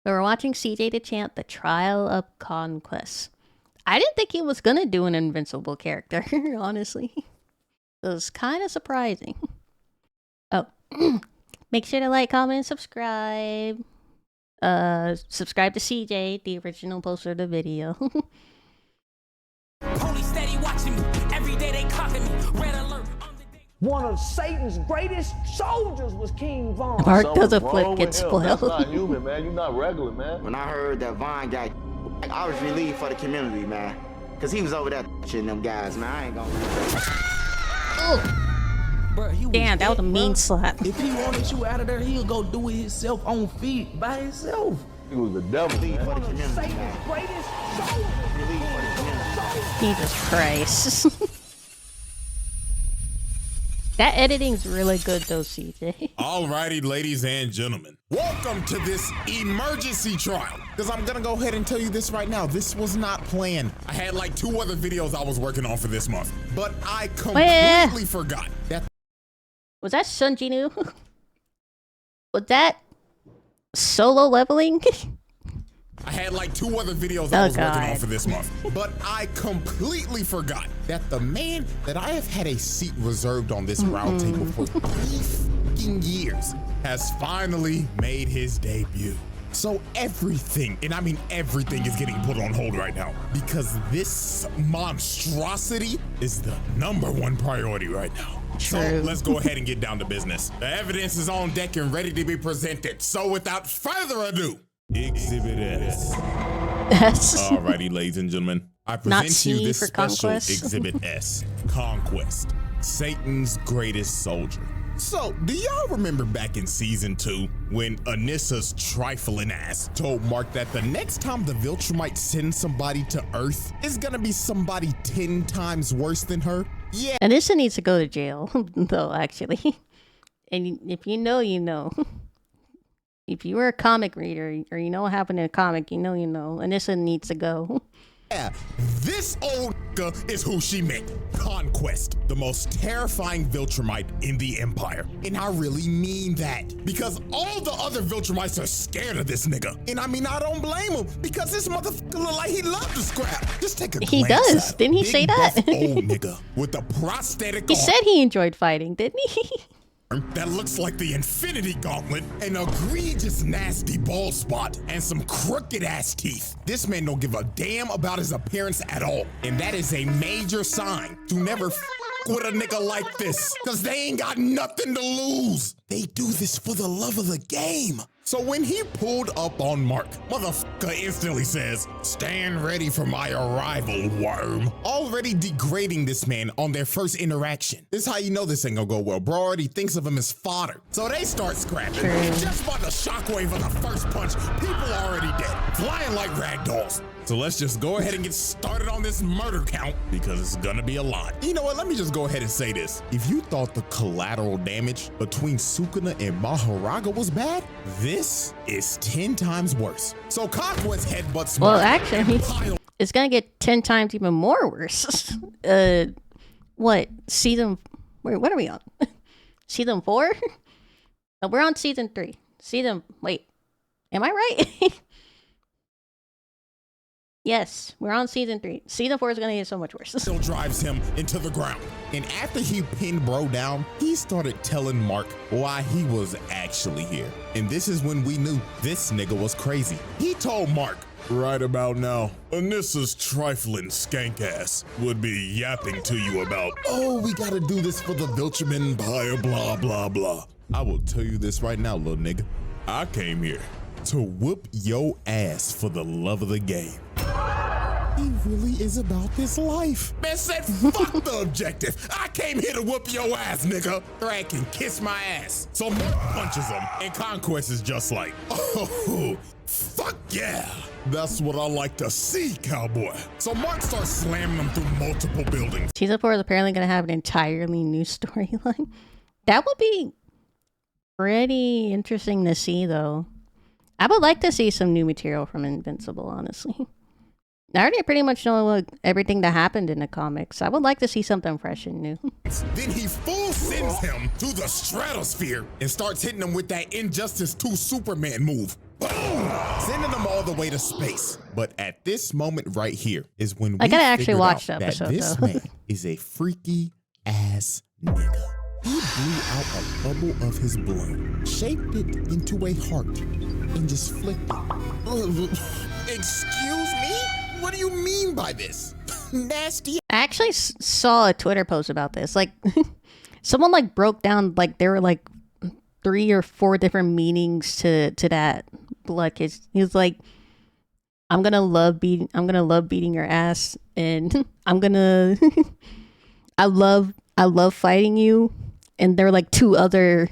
We were watching CJ to chant the Trial of Conquest. I didn't think he was gonna do an invincible character, honestly. It was kind of surprising. Oh, make sure to like, comment, and subscribe. Subscribe to CJ, the original poster of the video. Police steady watching me. Every day they clocking me. Red alert. One of Satan's greatest soldiers was King Von. Mark does a flip, gets spoiled. That's not human, man. You're not regular, man. When I heard that Von got, I was relieved for the community, man. Cause he was over there shitting them guys, man. I ain't gonna Bro, damn, that was a mean slap. If he wanted you out of there, he'll go do it himself on feet by himself. He was the devil, relieve man. for the community, Satan's man. greatest soldiers. Relieve for the community. Jesus Christ. That editing's really good though, CJ. Alrighty, ladies and gentlemen, welcome to this emergency trial. Because I'm gonna go ahead and tell you this right now. This was not planned. I had like 2 other videos I was working on for this month, but I completely forgot that. Was that Sun Jinu? Was that solo leveling? I had like 2 other videos I was working on for this month, but I completely forgot that the man that I have had a seat reserved on this round table for 3 fucking years has finally made his debut. So everything, and I mean everything, is getting put on hold right now because this monstrosity is the #1 priority right now. So let's go ahead and get down to business. The evidence is on deck and ready to be presented. So without further ado, Exhibit S. Alrighty, ladies and gentlemen, I present to you this special Conquest. Exhibit S, Conquest, Satan's greatest soldier. So, do y'all remember back in season 2 when Anissa's trifling ass told Mark that the next time the Viltrumite sends somebody to Earth is gonna be somebody 10 times worse than her? Yeah. Anissa needs to go to jail, though, actually. And if you know, you know. If you were a comic reader, or you know what happened in a comic, you know, Anissa needs to go. Yeah, this old nigga is who she meant. Conquest, the most terrifying Viltrumite in the Empire. And I really mean that. Because all the other Viltrumites are scared of this nigga. And I mean, I don't blame him. Because this motherfucker look like he loved to scrap. Just take a glance. He does. Didn't he say that? Old nigga with a prosthetic He arm said he enjoyed fighting, didn't he? that looks like the Infinity Gauntlet, an egregious nasty bald spot, and some crooked ass teeth. This man don't give a damn about his appearance at all. And that is a major sign to never with a nigga like this, cause they ain't got nothing to lose. They do this for the love of the game. So when he pulled up on Mark, motherfucker instantly says, "Stand ready for my arrival, worm." Already degrading this man on their first interaction. This is how you know this ain't gonna go well. Bro already thinks of him as fodder. So they start scrapping. Just by the shockwave of the first punch, people already dead, flying like rag dolls. So let's just go ahead and get started on this murder count because it's gonna be a lot. You know what, let me just go ahead and say this. If you thought the collateral damage between Sukuna and Maharaga was bad, this is 10 times worse. So Conquest headbutts Well, Mark actually, and pile- it's gonna get 10 times even more worse. What? Season... Wait, what are we on? Season 4? No, we're on season 3. Wait. Am I right? Yes, we're on season 3. Season 4 is gonna get so much worse. still drives him into the ground. And after he pinned bro down, he started telling Mark why he was actually here. And this is when we knew this nigga was crazy. He told Mark, "Right about now, Anissa's trifling skank ass would be yapping to you about, oh, we gotta do this for the Viltrum Empire, blah, blah, blah." I will tell you this right now, little nigga. I came here to whoop your ass for the love of the game. He really is about this life. Man said, fuck the objective. I came here to whoop your ass, nigga. Crack and kiss my ass. So Mark punches him, and Conquest is just like, oh, fuck yeah. That's what I like to see, cowboy. So Mark starts slamming him through multiple buildings. Season 4 is apparently gonna have an entirely new storyline. That would be pretty interesting to see, though. I would like to see some new material from Invincible, honestly. I already pretty much know everything that happened in the comics. I would like to see something fresh and new. Then he full sends him to the stratosphere and starts hitting him with that Injustice 2 Superman move. boom, sending them all the way to space. But at this moment right here is when I we gotta actually figured watch out the episode, that this though. man is a freaky ass nigga. He blew out a bubble of his blood, shaped it into a heart, and just flicked it. Excuse me? What do you mean by this? Nasty. I actually saw a Twitter post about this. Like, someone like broke down like there were like 3 or 4 different meanings to that blood kiss. He was like, I'm gonna love beating your ass, and I love fighting you. And there are like 2 other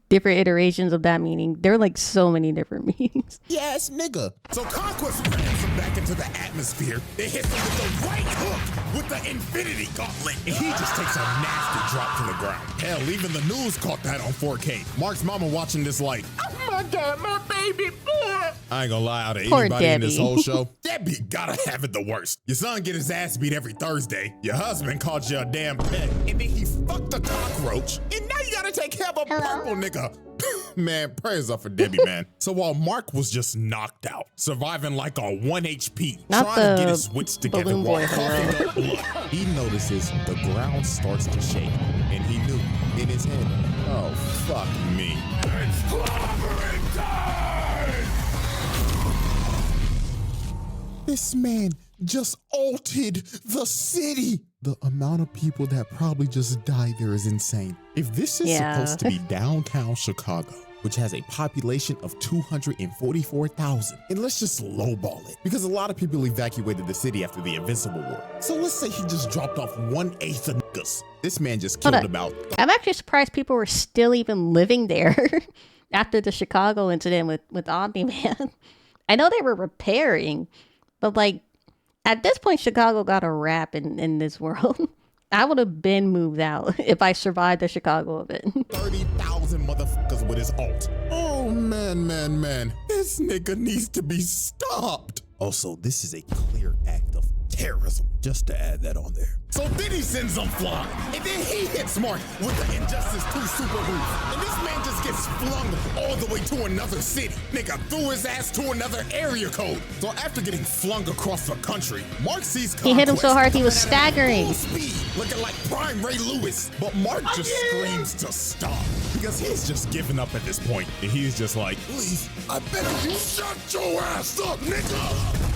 different iterations of that meaning. There are like so many different meanings. Yes, nigga. So Conquest rams him back into the atmosphere. They hit him with the right hook with the infinity gauntlet. And he just takes a nasty drop to the ground. Hell, even the news caught that on 4K. Mark's mama watching this like, oh my God, my baby boy. I ain't gonna lie, out of Poor anybody in this Debbie. whole show, Debbie gotta have it the worst. Your son get his ass beat every Thursday. Your husband called you a damn pet. And then he fucked the cockroach. And now you gotta take care of a purple nigga. Man, prayers up for Debbie, man. So while Mark was just knocked out, surviving like a 1 HP, Not trying to get the his wits together balloon while boy coughing up blood, he notices the ground starts to shake, and he knew in his head, oh, fuck me. It's clobbering time! This man just altered the city. The amount of people that probably just died there is insane. If this is supposed to be downtown Chicago, which has a population of 244,000, and let's just lowball it, because a lot of people evacuated the city after the Invincible War. So let's say he just dropped off 1/8 of niggas. This man just killed about. I'm actually surprised people were still even living there after the Chicago incident with Omni-Man. I know they were repairing, but like, at this point, Chicago got a rap in this world. I would have been moved out if I survived the Chicago event. 30,000 motherfuckers with his alt. Oh, man. This nigga needs to be stopped. Also, this is a clear act of terrorism. Just to add that on there. So then he sends them flying. And then he hits Mark with the Injustice 2 super move. And this man just gets flung all the way to another city. Nigga threw his ass to another area code. So after getting flung across the country, Mark sees Conquest. He hit him so hard he was coming at staggering. full speed, looking like prime Ray Lewis. But Mark just screams to stop because he's just giving up at this point. And he's just like, please, I beg you, shut your ass up, nigga.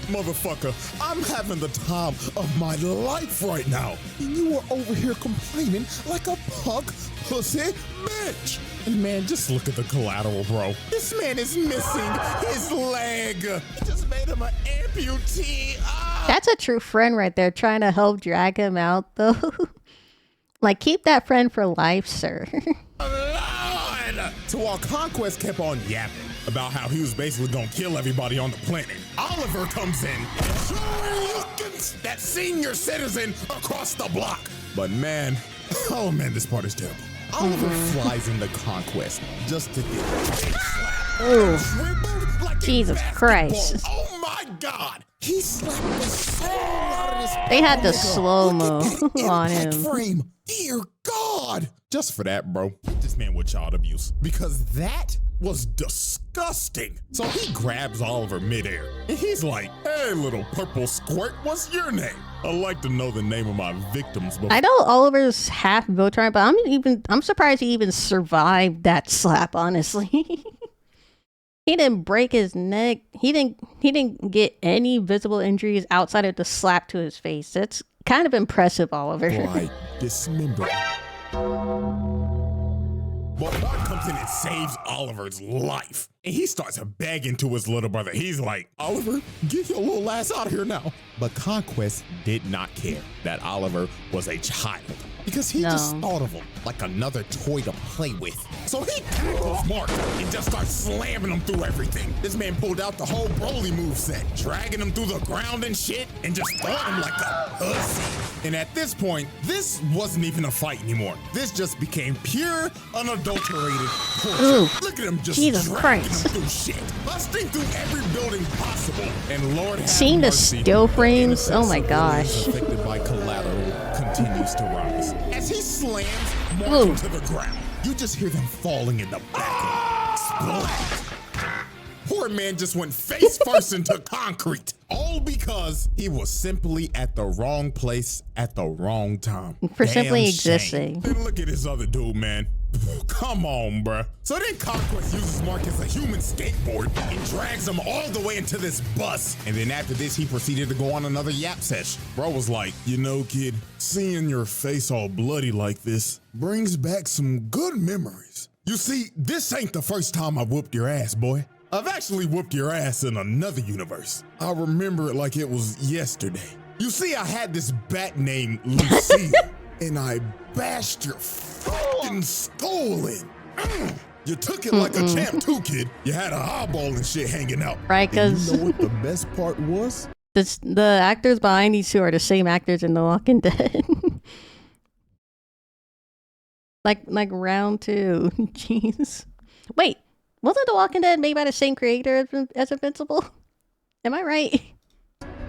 Motherfucker, I'm having the time of my life right now. And you are over here complaining like a punk pussy bitch. And man, just look at the collateral, bro. This man is missing his leg. He just made him an amputee. Ah. That's a true friend right there, trying to help drag him out, though. Like, keep that friend for life, sir. Lord. So while Conquest kept on yapping about how he was basically gonna kill everybody on the planet, Oliver comes in, that senior citizen across the block. But man, oh man, this part is terrible. Oliver flies into Conquest just to get a big slap. Ooh. Like Jesus Christ. Oh my God. He slapped the soul out of this. They had the nigga. slow-mo Look at that on impact him. Frame. Dear God. Just for that, bro. Hit this man with child abuse. Because that was disgusting. So he grabs Oliver midair. And he's like, hey, little purple squirt, what's your name? I'd like to know the name of my victims before. I know Oliver's half Voltron, but I'm surprised he even survived that slap, honestly. He didn't break his neck. He didn't get any visible injuries outside of the slap to his face. That's kind of impressive, Oliver. Right, dismember. But Mark comes in and saves Oliver's life. And he starts begging to his little brother. He's like, Oliver, get your little ass out of here now. But Conquest did not care that Oliver was a child because he just thought of him like another toy to play with. So he tackles Mark and just starts slamming him through everything. This man pulled out the whole Broly moveset, dragging him through the ground and shit, and just throwing him like a pussy. And at this point, this wasn't even a fight anymore. This just became pure, unadulterated torture. Ooh, look at him just Jesus dragging Christ. him through shit, busting through every building possible. And Lord have Seeing the mercy, still the frames, oh my innocent gosh. civilians affected by collateral continues to rise. As he slams Mark Ooh. into the ground, you just hear them falling in the background. splat. Poor man just went face first into concrete. All because he was simply at the wrong place at the wrong time. For Damn simply shame. existing. And look at this other dude, man. Come on, bruh. So then Conquest uses Mark as a human skateboard and drags him all the way into this bus. And then after this, he proceeded to go on another yap session. Bro was like, you know, kid, seeing your face all bloody like this brings back some good memories. You see, this ain't the first time I whooped your ass, boy. I've actually whooped your ass in another universe. I remember it like it was yesterday. You see, I had this bat named Lucille, and I bashed your fucking skull in. You took it like a champ too, kid. You had a eyeball and shit hanging out. Right, because you know what the best part was? the actors behind these two are the same actors in The Walking Dead. like round 2. Jeez. Wait, wasn't The Walking Dead made by the same creator as Invincible? Am I right?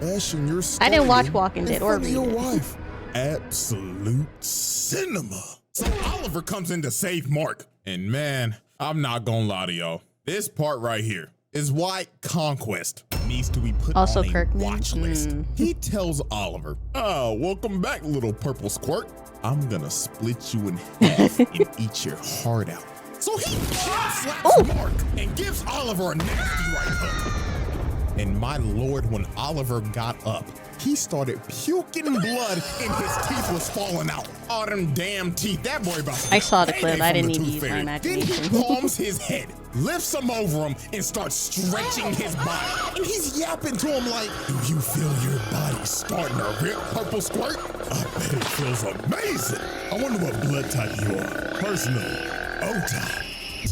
Bashing your I didn't watch skull Walking Dead in or front of read your it. wife. Absolute cinema. So Oliver comes in to save Mark. And man, I'm not gonna lie to y'all. This part right here is why Conquest needs to be put Also on a Kirkman? watch list. He tells Oliver, oh, welcome back, little purple squirt. I'm gonna split you in half and eat your heart out. So he slaps Mark and gives Oliver a nasty right hook. And my lord, when Oliver got up, he started puking blood and his teeth was falling out. All them damn teeth. That boy about to I saw the payday clip. I from didn't the need to tooth use my fairy. imagination. Then he palms his head, lifts him over him, and starts stretching his body. And he's yapping to him like, do you feel your body starting to rip, purple squirt? I bet it feels amazing. I wonder what blood type you are. Personally, O-type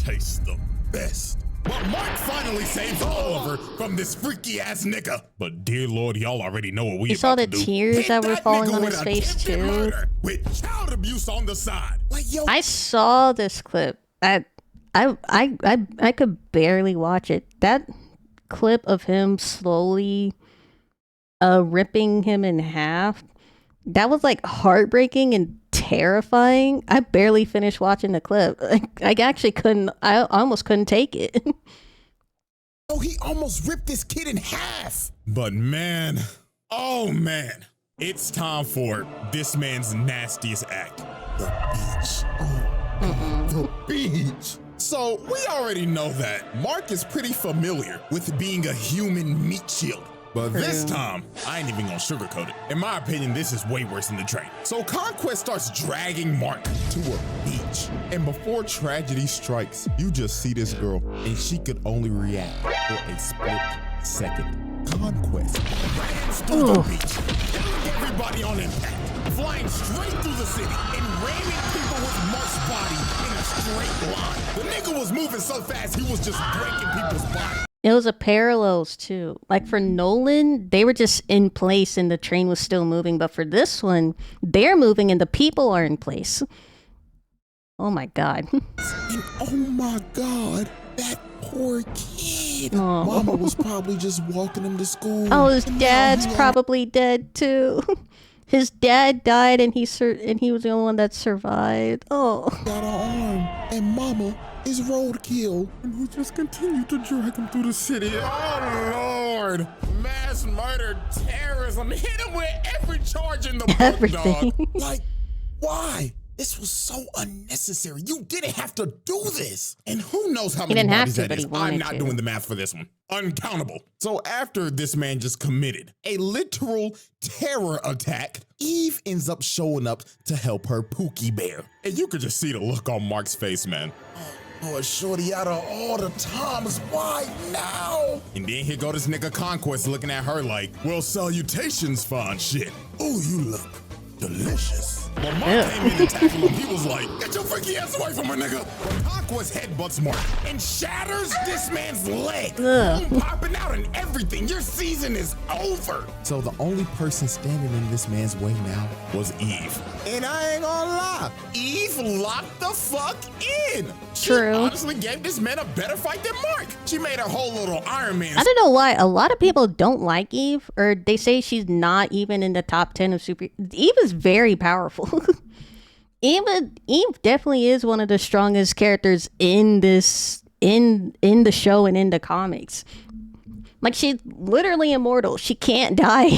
tastes the best. But Mark finally saves Oliver from this freaky ass nigga. But dear Lord, y'all already know what we You saw about the to do. tears Hit that were falling nigga on with his face attempted too. murder with child abuse on the side. Like, yo, I saw this clip. I could barely watch it. That clip of him slowly ripping him in half, that was like heartbreaking and terrifying. I barely finished watching the clip. I actually couldn't. I almost couldn't take it. oh, he almost ripped this kid in half. But man, oh man, it's time for this man's nastiest act. The beach. Oh, the beach. So we already know that Mark is pretty familiar with being a human meat shield. But this time, I ain't even gonna sugarcoat it. In my opinion, this is way worse than the train. So Conquest starts dragging Mark to a beach. And before tragedy strikes, you just see this girl, and she could only react for a split second. Conquest ran through the beach, killing everybody on impact, flying straight through the city, and ramming people with Mark's body in a straight line. The nigga was moving so fast, he was just breaking people's bodies. It was a parallels too. Like for Nolan, they were just in place and the train was still moving. But for this one, they're moving and the people are in place. Oh my God. And oh my God, that poor kid. Aw. Mama was probably just walking him to school. Oh, his And now dad's he probably dead too. His dad died and he was the only one that survived. Oh. got an arm, and Mama is roadkill. And we just continue to drag him through the city. Oh Lord. Mass murder, terrorism, hit him with every charge in the book, Everything. dog. Like, why? This was so unnecessary. You didn't have to do this. And who knows how He many didn't have bodies to, that but is. he wanted I'm not to. doing the math for this one. Uncountable. So after this man just committed a literal terror attack, Eve ends up showing up to help her Pookie Bear. And you could just see the look on Mark's face, man. Oh, shorty, out of all the times, why now? And then here go this nigga Conquest looking at her like, well, salutations, fine shit. Oh, you look delicious. But Mark came in and tackled him. He was like, get your freaky ass away from her, nigga. But Conquest headbutts Mark and shatters this man's leg. Bone popping out and everything. Your season is over. So the only person standing in this man's way now was Eve. And I ain't gonna lie, Eve locked the fuck in. She True. honestly gave this man a better fight than Mark. She made a whole little Iron Man. I don't know why. A lot of people don't like Eve, or they say she's not even in the top 10 of super. Eve is very powerful. Eve definitely is one of the strongest characters in this in the show and in the comics. Like, she's literally immortal. She can't die.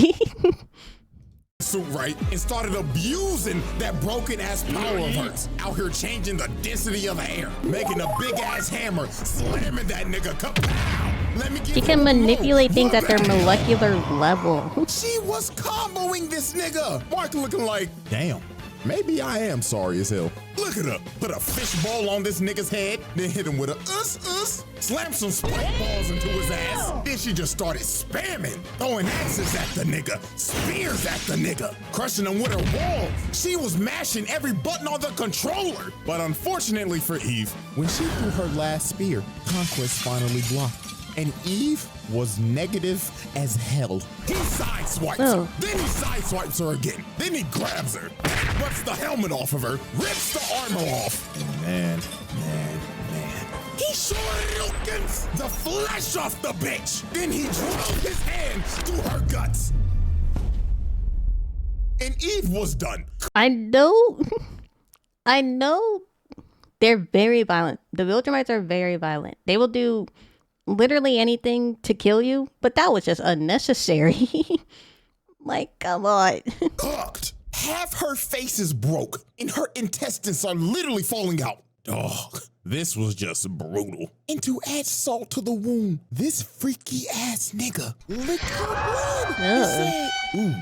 Suit right and started abusing that broken ass power of hers. Out here changing the density of the air, making a big ass hammer, slamming that nigga. Kapow! Let me give She can you manipulate things at their one. molecular level. She was comboing this nigga. Mark looking like, damn, maybe I am sorry as hell. Look at her. Put a fishbowl on this nigga's head, then hit him with a slam some spike balls into his ass. Then she just started spamming, throwing axes at the nigga, spears at the nigga, crushing him with her wall. She was mashing every button on the controller. But unfortunately for Eve, when she threw her last spear, Conquest finally blocked. And Eve was negative as hell. He sideswipes her, then he sideswipes her again. Then he grabs her, rips the helmet off of her, rips the armor off. And man. He shurikens the flesh off the bitch. Then he drove his hand through her guts. And Eve was done. I know they're very violent. The Viltrumites are very violent. They will do literally anything to kill you, but that was just unnecessary. Like, come on. Cooked. Half her face is broke, and her intestines are literally falling out. Dog, this was just brutal. And to add salt to the wound, this freaky ass nigga licked her blood. He said, ooh,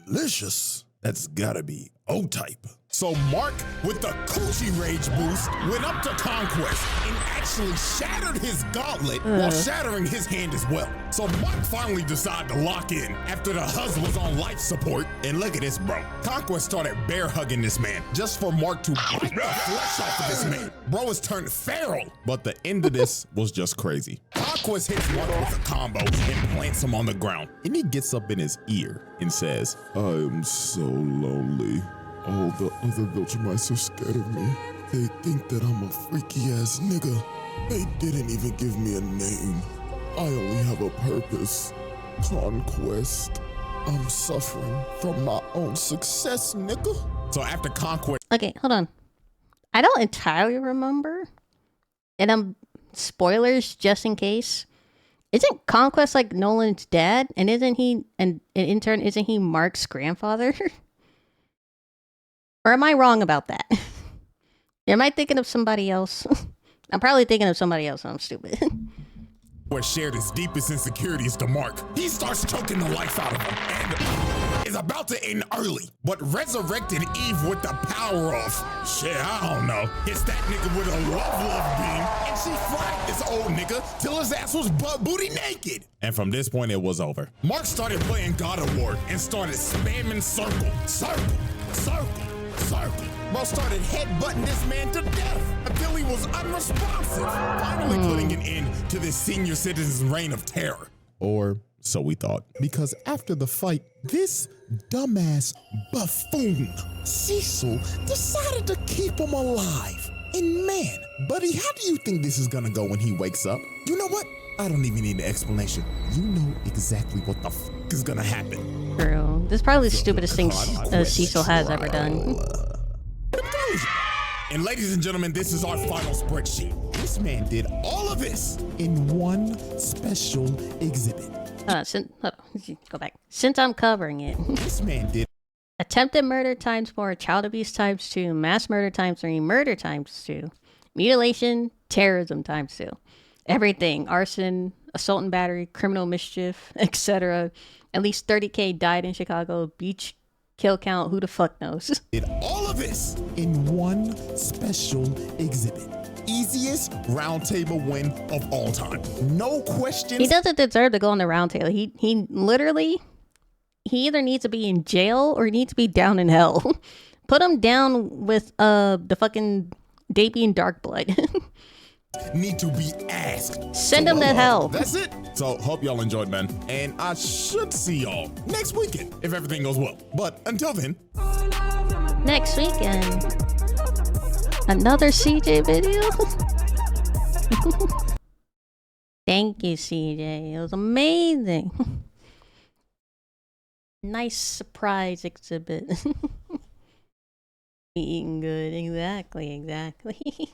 delicious. That's gotta be O-type. So Mark, with the coochie rage boost, went up to Conquest and actually shattered his gauntlet while shattering his hand as well. So Mark finally decided to lock in after the husband was on life support. And look at this, bro. Conquest started bear hugging this man just for Mark to bite the flesh off of this man. Bro has turned feral, but the end of this was just crazy. Conquest hits Mark with a combo and plants him on the ground. And he gets up in his ear and says, I am so lonely. All the other Viltrumites are scared of me. They think that I'm a freaky ass nigga. They didn't even give me a name. I only have a purpose. Conquest. I'm suffering from my own success, nigga. So after Conquest, Okay, hold on. I don't entirely remember. And spoilers just in case. Isn't Conquest like Nolan's dad? And isn't he, and in turn, isn't he Mark's grandfather? Or am I wrong about that? Am I thinking of somebody else? I'm probably thinking of somebody else. I'm stupid. where shared his deepest insecurities to Mark. He starts choking the life out of him and is about to end early, but resurrected Eve with the power of, shit, I don't know, hits that nigga with a love beam, and she fried this old nigga till his ass was butt booty naked. And from this point, it was over. Mark started playing God of War and started spamming circle, Bro started headbutting this man to death until he was unresponsive, finally putting an end to this senior citizen's reign of terror. Or so we thought. Because after the fight, this dumbass buffoon, Cecil, decided to keep him alive. And man, buddy, how do you think this is gonna go when he wakes up? You know what? I don't even need an explanation. You know exactly what the fuck is gonna happen. True. This is probably the stupidest thing Cecil has ever done. And ladies and gentlemen, this is our final spreadsheet. This man did all of this in one special exhibit. Hold on, go back. Since I'm covering it. This man did Attempted murder times 4, child abuse times 2, mass murder times 3, murder times 2, mutilation, terrorism times 2. Everything, arson, assault and battery, criminal mischief, etc. At least 30K died in Chicago. Beach kill count, who the fuck knows? Did all of this in one special exhibit. Easiest round table win of all time. No questions. He doesn't deserve to go on the round table. He literally, he either needs to be in jail or he needs to be down in hell. Put him down with the fucking Dabian Darkblood. Need to be asked. Send him to hell. That's it. So hope y'all enjoyed, man. And I should see y'all next weekend if everything goes well. But until then, next weekend, another CJ video. Thank you, CJ. It was amazing. Nice surprise exhibit. Eating good. Exactly.